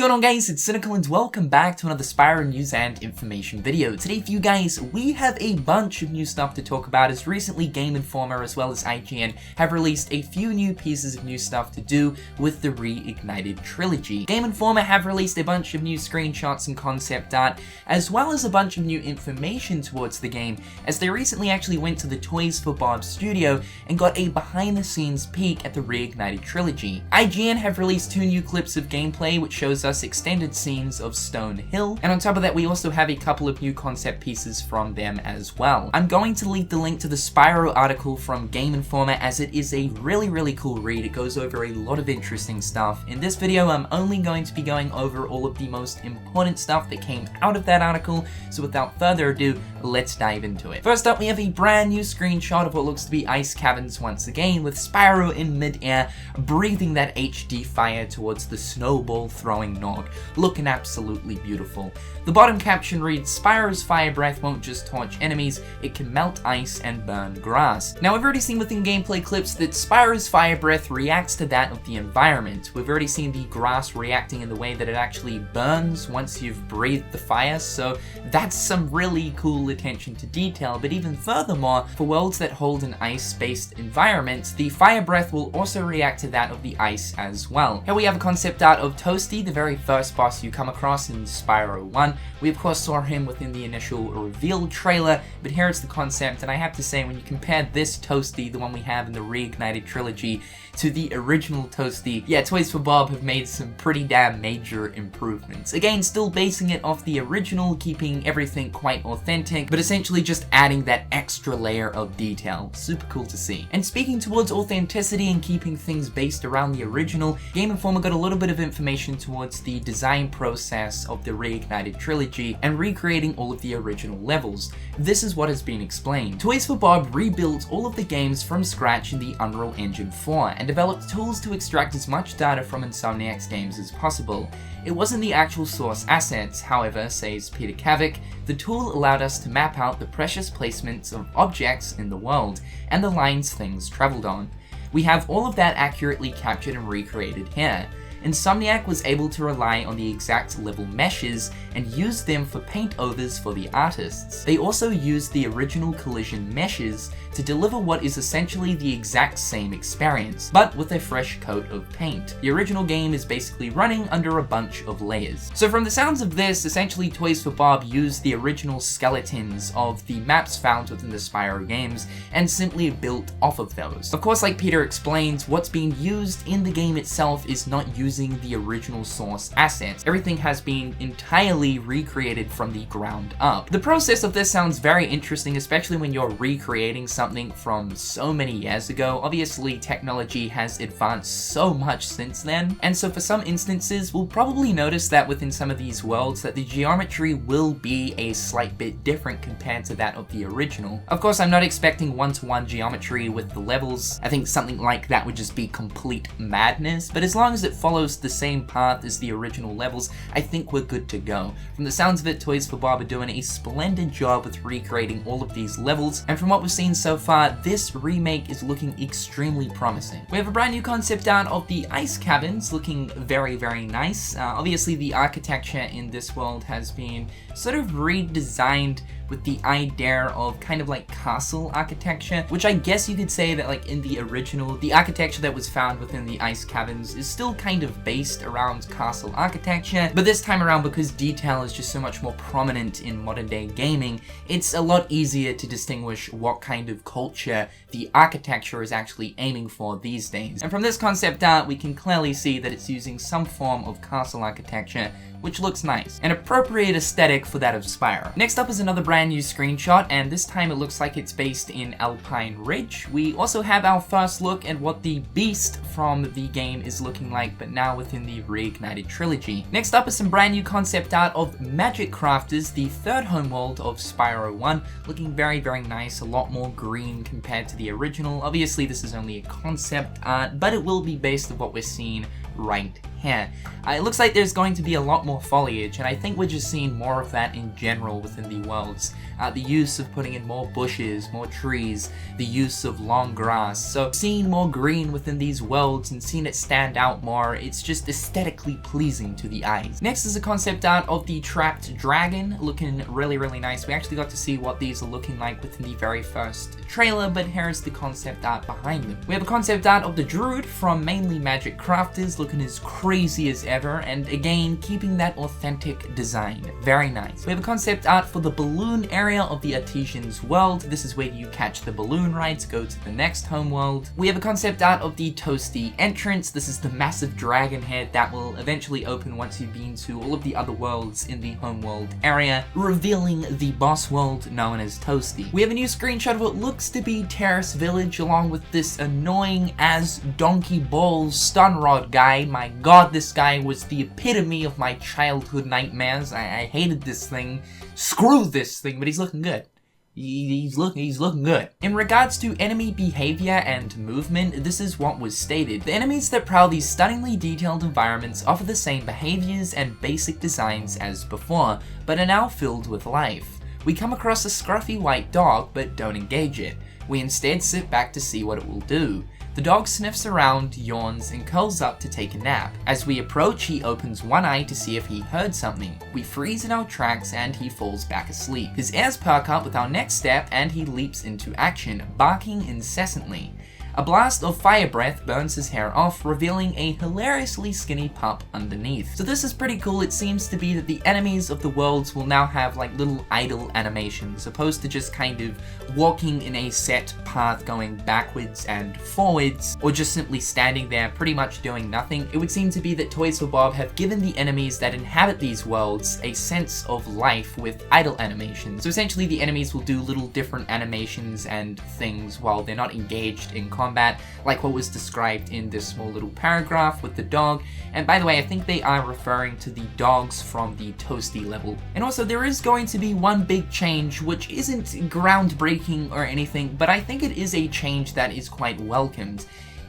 going on, guys? It's Cynical and welcome back to another Spyro news and information video. Today for you guys, we have a bunch of new stuff to talk about, as recently Gameinformer as well as IGN have released a few new pieces of new stuff to do with the Reignited Trilogy. Gameinformer have released a bunch of new screenshots and concept art, as well as a bunch of new information towards the game, as they recently actually went to the Toys for Bob studio and got a behind-the-scenes peek at the Reignited Trilogy. IGN have released 2 new clips of gameplay, which shows us extended scenes of Stone Hill, and on top of that we also have a couple of new concept pieces from them as well. I'm going to leave the link to the Spyro article from Gameinformer, as it is a really cool read. It goes over a lot of interesting stuff. In this video I'm only going to be going over all of the most important stuff that came out of that article, so without further ado, let's dive into it. First up, we have a brand new screenshot of what looks to be ice caverns once again, with Spyro in mid-air breathing that HD fire towards the snowball throwing Nog, looking absolutely beautiful. The bottom caption reads, "Spyro's fire breath won't just torch enemies, it can melt ice and burn grass." Now, we've already seen within gameplay clips that Spyro's fire breath reacts to that of the environment. We've already seen the grass reacting in the way that it actually burns once you've breathed the fire, so that's some really cool attention to detail. But even furthermore, for worlds that hold an ice-based environment, the fire breath will also react to that of the ice as well. Here we have a concept art of Toasty, the very first boss you come across in Spyro 1. We of course saw him within the initial reveal trailer, but here it's the concept, and I have to say, when you compare this Toasty, the one we have in the Reignited Trilogy, to the original Toasty, yeah, Toys for Bob have made some pretty damn major improvements. Again, still basing it off the original, keeping everything quite authentic, but essentially just adding that extra layer of detail. Super cool to see. And speaking towards authenticity and keeping things based around the original, Gameinformer got a little bit of information towards the design process of the Reignited Trilogy and recreating all of the original levels. This is what has been explained. Toys for Bob rebuilt all of the games from scratch in the Unreal Engine 4 and developed tools to extract as much data from Insomniac's games as possible. It wasn't the actual source assets, however, says Peter Kavik, the tool allowed us to map out the precious placements of objects in the world and the lines things traveled on. We have all of that accurately captured and recreated here. Insomniac was able to rely on the exact level meshes and use them for paint overs for the artists. They also used the original collision meshes to deliver what is essentially the exact same experience, but with a fresh coat of paint. The original game is basically running under a bunch of layers. So from the sounds of this, essentially Toys for Bob used the original skeletons of the maps found within the Spyro games and simply built off of those. Of course, like Peter explains, what's being used in the game itself is not using the original source assets. Everything has been entirely recreated from the ground up. The process of this sounds very interesting, especially when you're recreating something from so many years ago. Obviously, technology has advanced so much since then, and so for some instances, we'll probably notice that within some of these worlds that the geometry will be a slight bit different compared to that of the original. Of course, I'm not expecting one-to-one geometry with the levels. I think something like that would just be complete madness, but as long as it follows the same path as the original levels, I think we're good to go. From the sounds of it, Toys for Bob are doing a splendid job with recreating all of these levels, and from what we've seen so far, this remake is looking extremely promising. We have a brand new concept art of the ice caverns, looking very nice. Obviously, the architecture in this world has been sort of redesigned with the idea of kind of like castle architecture, which I guess you could say that like in the original, the architecture that was found within the ice caverns is still kind of based around castle architecture, but this time around, because detail is just so much more prominent in modern day gaming, it's a lot easier to distinguish what kind of culture the architecture is actually aiming for these days. And from this concept art, we can clearly see that it's using some form of castle architecture, which looks nice. An appropriate aesthetic for that of Spyro. Next up is another brand new screenshot, and this time it looks like it's based in Alpine Ridge. We also have our first look at what the beast from the game is looking like, but now within the Reignited Trilogy. Next up is some brand new concept art of Magic Crafters, the third homeworld of Spyro 1, looking very nice, a lot more green compared to the original. Obviously this is only a concept art, but it will be based on what we're seeing right here. here. It looks like there's going to be a lot more foliage, and I think we're just seeing more of that in general within the worlds. The use of putting in more bushes, more trees, the use of long grass. So seeing more green within these worlds and seeing it stand out more, it's just aesthetically pleasing to the eyes. Next is a concept art of the trapped dragon, looking really, really nice. We actually got to see what these are looking like within the very first trailer, but here's the concept art behind them. We have a concept art of the druid from Mainly Magic Crafters, looking as crazy as ever, and again, keeping that authentic design. Very nice. We have a concept art for the balloon area of the Artesian's world. This is where you catch the balloon ride to go to the next home world. We have a concept art of the Toasty entrance. This is the massive dragon head that will eventually open once you've been to all of the other worlds in the home world area, revealing the boss world known as Toasty. We have a new screenshot of what looks to be Terrace Village, along with this annoying as donkey balls stun rod guy. My god, this guy was the epitome of my childhood nightmares. I hated this thing. Screw this thing, but he's looking good. He's looking good. In regards to enemy behavior and movement, this is what was stated. The enemies that prowl these stunningly detailed environments offer the same behaviors and basic designs as before, but are now filled with life. We come across a scruffy white dog, but don't engage it. We instead sit back to see what it will do. The dog sniffs around, yawns, and curls up to take a nap. As we approach, he opens one eye to see if he heard something. We freeze in our tracks and he falls back asleep. His ears perk up with our next step and he leaps into action, barking incessantly. A blast of fire breath burns his hair off, revealing a hilariously skinny pup underneath. So this is pretty cool. It seems to be that the enemies of the worlds will now have like little idle animations, opposed to just kind of walking in a set path going backwards and forwards, or just simply standing there pretty much doing nothing. It would seem to be that Toys for Bob have given the enemies that inhabit these worlds a sense of life with idle animations. So essentially the enemies will do little different animations and things while they're not engaged in combat, like what was described in this small little paragraph with the dog. And by the way, I think they are referring to the dogs from the Toasty level. And also there is going to be one big change, which isn't groundbreaking or anything, but I think it is a change that is quite welcomed.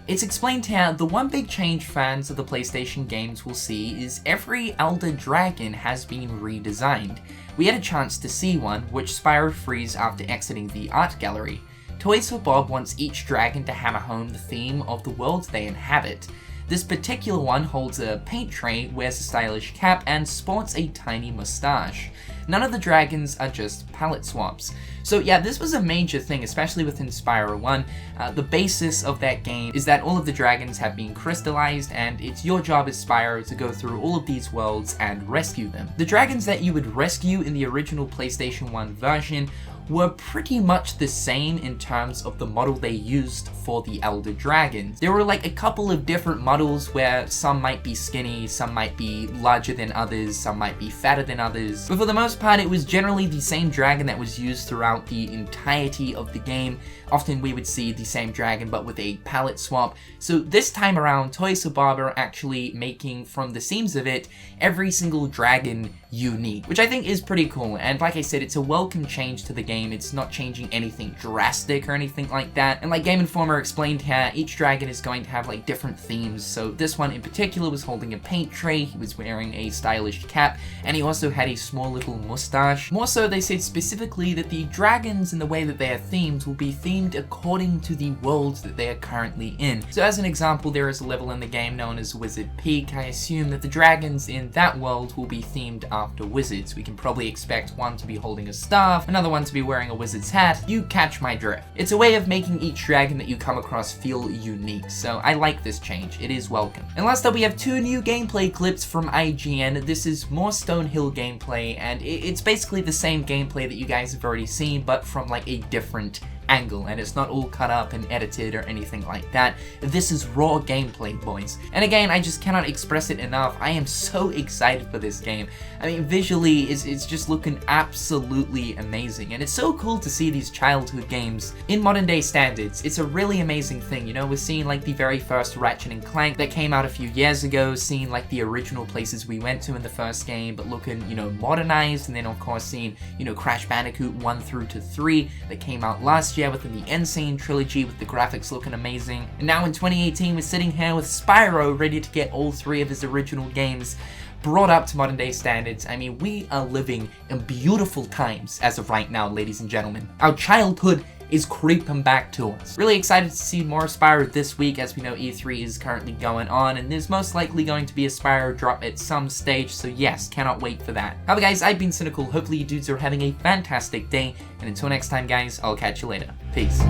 It's explained here, the one big change fans of the PlayStation games will see is every Elder Dragon has been redesigned. We had a chance to see one, which Spyro frees after exiting the art gallery. Toys for Bob wants each dragon to hammer home the theme of the world they inhabit. This particular one holds a paint tray, wears a stylish cap, and sports a tiny mustache. None of the dragons are just palette swaps. So yeah, this was a major thing, especially within Spyro 1. The basis of that game is that all of the dragons have been crystallized, and it's your job as Spyro to go through all of these worlds and rescue them. The dragons that you would rescue in the original PlayStation 1 version were pretty much the same in terms of the model they used for the Elder Dragons. There were like a couple of different models where some might be skinny, some might be larger than others, some might be fatter than others, but for the most part it was generally the same dragon that was used throughout the entirety of the game. Often we would see the same dragon but with a palette swap. So this time around, Toys for Bob are actually making, from the seams of it, every single dragon unique, which I think is pretty cool. And like I said, it's a welcome change to the game. It's not changing anything drastic or anything like that. And like Gameinformer explained here, each dragon is going to have like different themes. So this one in particular was holding a paint tray, he was wearing a stylish cap, and he also had a small little mustache. More so, they said specifically that the dragons and the way that they are themed will be themed according to the world that they are currently in. So as an example, there is a level in the game known as Wizard Peak. I assume that the dragons in that world will be themed after wizards. We can probably expect one to be holding a staff, another one to be wearing a wizard's hat. You catch my drift. It's a way of making each dragon that you come across feel unique, so I like this change. It is welcome. And last up, we have two new gameplay clips from IGN. This is more Stonehill gameplay, and it's basically the same gameplay that you guys have already seen, but from like a different angle, and it's not all cut up and edited or anything like that. This is raw gameplay, boys. And again, I just cannot express it enough. I am so excited for this game. I mean, visually, it's just looking absolutely amazing, and it's so cool to see these childhood games in modern day standards. It's a really amazing thing, you know. We're seeing like the very first Ratchet and Clank that came out a few years ago, seeing like the original places we went to in the first game, but looking, you know, modernized, and then of course seeing, you know, Crash Bandicoot 1 through to 3 that came out last last year within the Insane Trilogy with the graphics looking amazing. And now in 2018, we're sitting here with Spyro ready to get all 3 of his original games brought up to modern day standards. I mean, we are living in beautiful times as of right now, ladies and gentlemen. Our childhood is creeping back to us. Really excited to see more Spyro this week. As we know, E3 is currently going on, and there's most likely going to be a Spyro drop at some stage, so yes, cannot wait for that. However guys, I've been Cynical. Hopefully you dudes are having a fantastic day, and until next time guys, I'll catch you later. Peace.